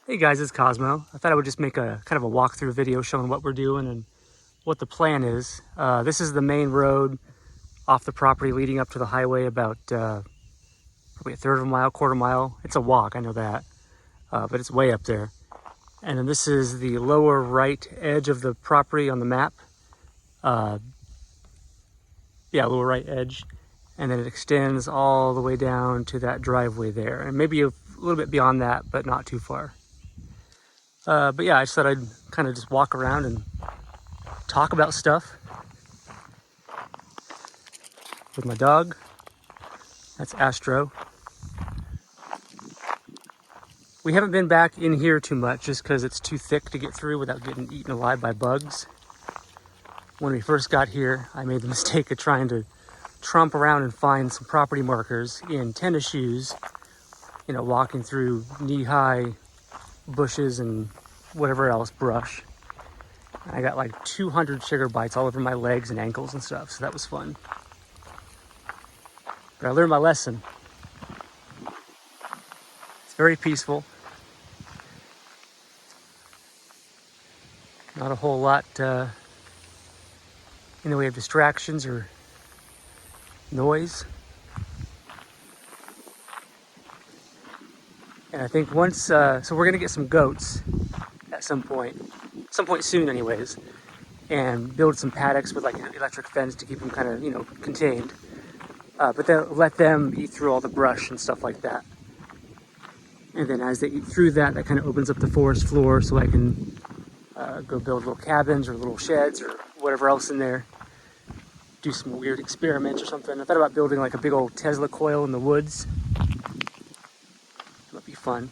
Hey guys, it's Cosmo. I thought I would just make a kind of a walkthrough video showing what we're doing and what the plan is. This is the main road off the property leading up to the highway, about probably a third of a mile, quarter mile. It's a walk, I know that, but it's way up there. And then this is the lower right edge of the property on the map. Yeah, lower right edge. And then it extends all the way down to that driveway there. And maybe a little bit beyond that, but not too far. But yeah, I just thought I'd kind of just walk around and talk about stuff with my dog. That's Astro. We haven't been back in here too much just because it's too thick to get through without getting eaten alive by bugs. When we first got here, I made the mistake of trying to tromp around and find some property markers in tennis shoes, walking through knee-high bushes and whatever else, brush. I got like 200 sugar bites all over my legs and ankles and stuff, so that was fun. But I learned my lesson. It's very peaceful. Not a whole lot in the way of distractions or noise. And I think once, so we're gonna get some goats at some point soon anyways, and build some paddocks with like an electric fence to keep them kind of, contained. But then let them eat through all the brush and stuff like that. And then as they eat through that, that kind of opens up the forest floor so I can go build little cabins or little sheds or whatever else in there. Do some weird experiments or something. I thought about building like a big old Tesla coil in the woods. That would be fun.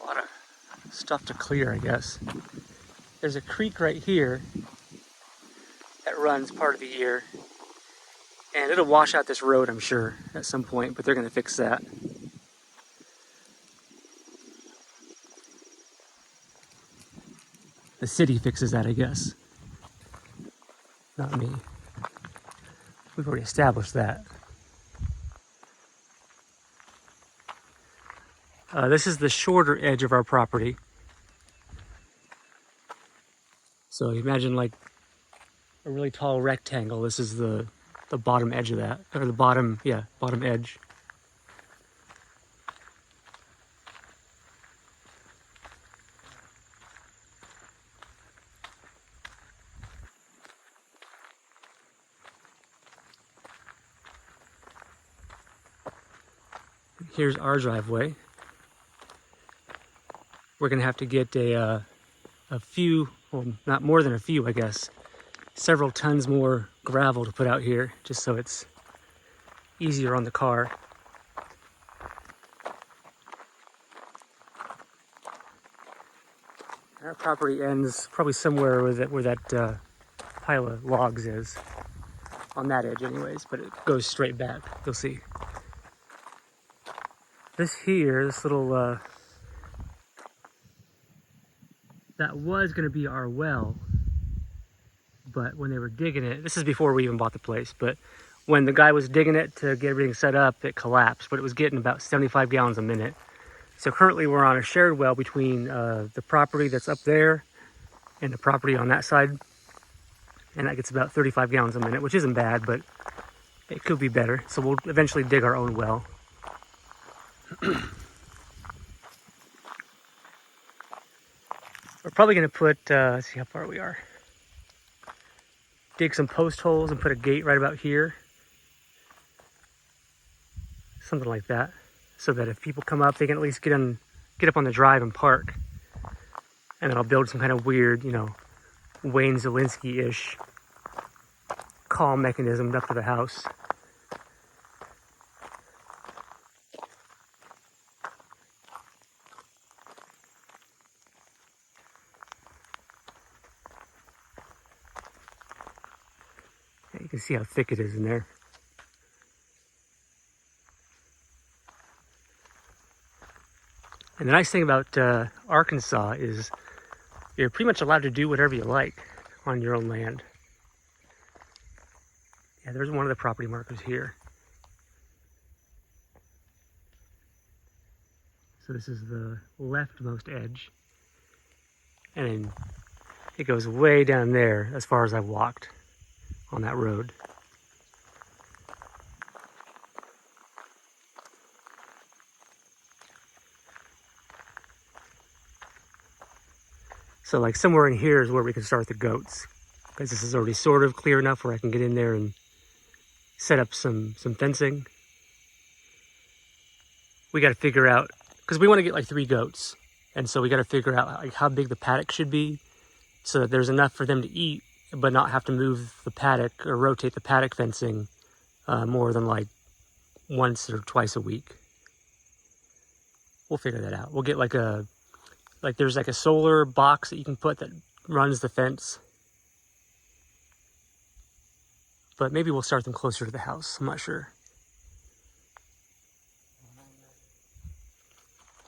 A lot of stuff to clear, I guess. There's a creek right here that runs part of the year. And it'll wash out this road, I'm sure, at some point, but they're going to fix that. The city fixes that, I guess. Not me. We've already established that. This is the shorter edge of our property. So you imagine like a really tall rectangle. This is the bottom edge of that, or the bottom edge. Here's our driveway. We're gonna have to get a few, well, not more than a few, I guess, several tons more gravel to put out here, just so it's easier on the car. Our property ends probably somewhere where that pile of logs is, on that edge anyways, but it goes straight back, you'll see. This little, that was gonna be our well, but when they were digging it, this is before we even bought the place, but when the guy was digging it to get everything set up, it collapsed, but it was getting about 75 gallons a minute. So currently we're on a shared well between the property that's up there and the property on that side. And that gets about 35 gallons a minute, which isn't bad, but it could be better. So we'll eventually dig our own well. We're probably gonna put, let's see how far we are. Dig some post holes and put a gate right about here. Something like that. So that if people come up, they can at least get up on the drive and park. And then I'll build some kind of weird, Wayne Zielinski-ish call mechanism up to the house. You can see how thick it is in there. And the nice thing about Arkansas is you're pretty much allowed to do whatever you like on your own land. Yeah, there's one of the property markers here. So this is the leftmost edge. And then it goes way down there as far as I've walked on that road. So like somewhere in here is where we can start the goats, because this is already sort of clear enough where I can get in there and set up some fencing. We got to figure out, because we want to get like 3 goats, and so we got to figure out like how big the paddock should be so that there's enough for them to eat but not have to move the paddock or rotate the paddock fencing more than like once or twice a week. We'll figure that out. We'll get like there's like a solar box that you can put that runs the fence. But maybe we'll start them closer to the house. I'm not sure.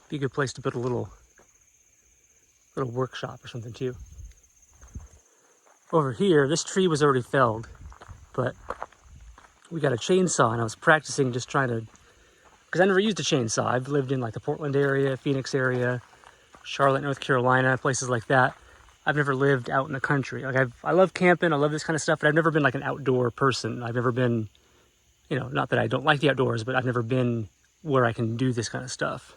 Be a good place to build a little workshop or something too. Over here, this tree was already felled, but we got a chainsaw, and I was practicing just trying to, because I never used a chainsaw. I've lived in like the Portland area, Phoenix area, Charlotte, North Carolina, places like that. I've never lived out in the country. Like I love camping, I love this kind of stuff, but I've never been like an outdoor person. I've never been, you know, not that I don't like the outdoors, but I've never been where I can do this kind of stuff.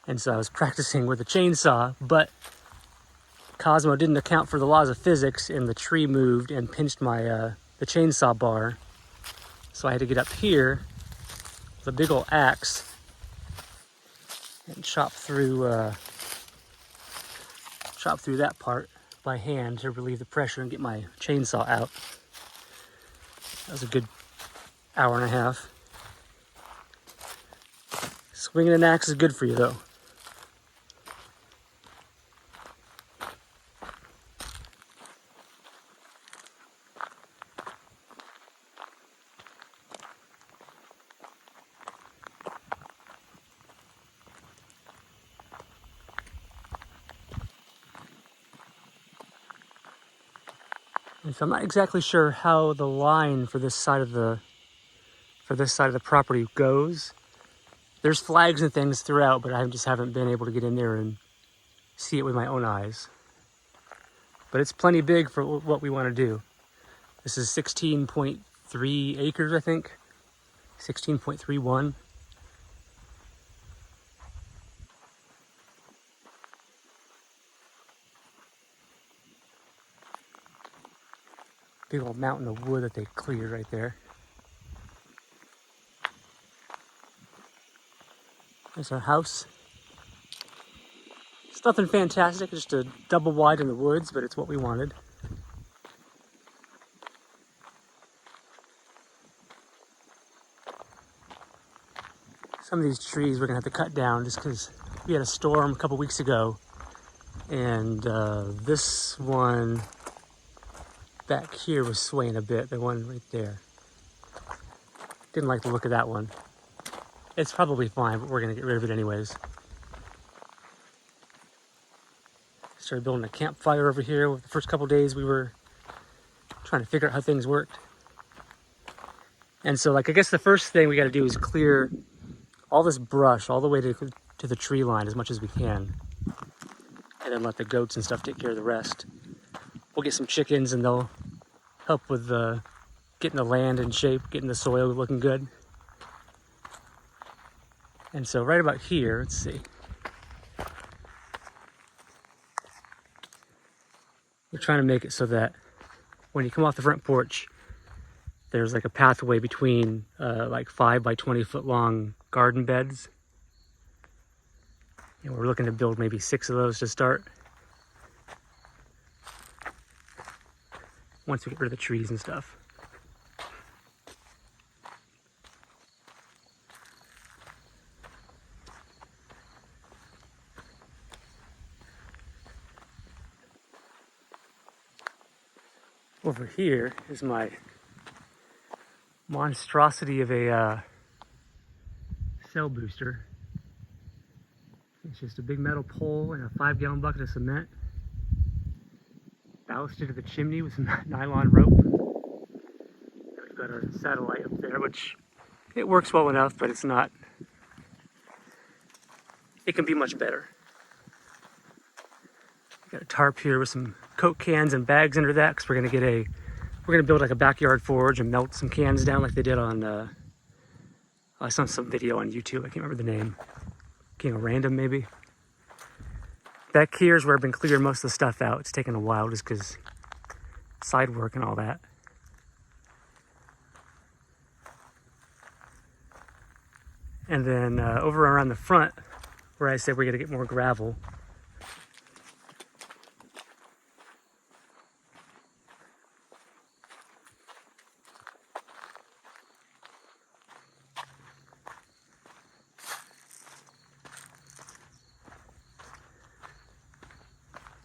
And so I was practicing with a chainsaw, but Cosmo didn't account for the laws of physics, and the tree moved and pinched my the chainsaw bar. So I had to get up here with a big old axe and chop through that part by hand to relieve the pressure and get my chainsaw out. That was a good hour and a half. Swinging an axe is good for you though. And so I'm not exactly sure how the line for this side of the property goes. There's flags and things throughout, but I just haven't been able to get in there and see it with my own eyes. But it's plenty big for what we want to do. This is 16.3 acres, I think. 16.31. Big old mountain of wood that they cleared right there. There's our house. It's nothing fantastic, just a double wide in the woods, but it's what we wanted. Some of these trees we're gonna have to cut down just because we had a storm a couple weeks ago, and this one back here was swaying a bit, the one right there. Didn't like the look of that one. It's probably fine, but we're gonna get rid of it anyways. Started building a campfire over here. The first couple days we were trying to figure out how things worked. And so like, I guess the first thing we gotta do is clear all this brush all the way to the tree line as much as we can. And then let the goats and stuff take care of the rest. We'll get some chickens and they'll help with getting the land in shape, getting the soil looking good. And so right about here, let's see. We're trying to make it so that when you come off the front porch, there's like a pathway between like 5 by 20 foot long garden beds. And we're looking to build maybe 6 of those to start. Once we get rid of the trees and stuff. Over here is my monstrosity of a cell booster. It's just a big metal pole and a 5-gallon bucket of cement. Ballasted to the chimney with some nylon rope. We've got our satellite up there, which it works well enough, but it's not it can be much better. Got a tarp here with some Coke cans and bags under that because we're gonna build like a backyard forge and melt some cans down like they did on I saw some video on YouTube. I can't remember the name. King of Random maybe. Back here is where I've been clearing most of the stuff out. It's taken a while just because side work and all that. And then over around the front, where I said we're gonna get more gravel.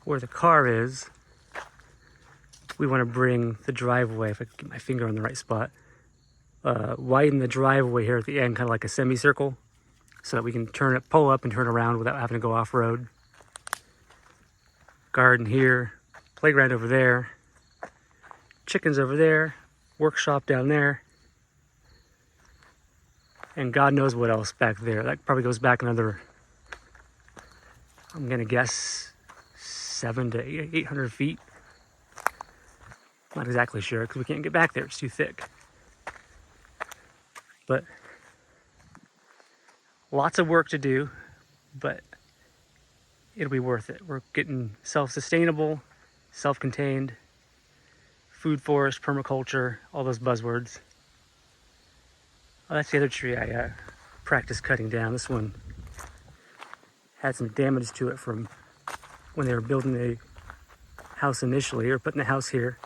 Where the car is, we want to bring the driveway, if I can get my finger on the right spot, widen the driveway here at the end, kind of like a semicircle, so that we can pull up and turn around without having to go off-road. Garden here, playground over there, chickens over there, workshop down there, and God knows what else back there. That probably goes back another, I'm gonna guess, 700 to 800 feet. Not exactly sure because we can't get back there, it's too thick. But lots of work to do, but it'll be worth it. We're getting self-sustainable, self-contained, food forest, permaculture, all those buzzwords. Oh, that's the other tree I practiced cutting down. This one had some damage to it from when they were building the house initially, or putting the house here.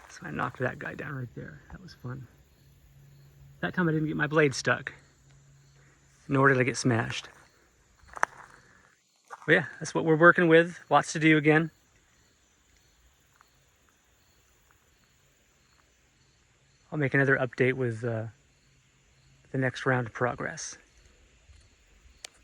So I knocked that guy down right there. That was fun. That time I didn't get my blade stuck, nor did I get smashed. But yeah, that's what we're working with. Lots to do again. I'll make another update with the next round of progress.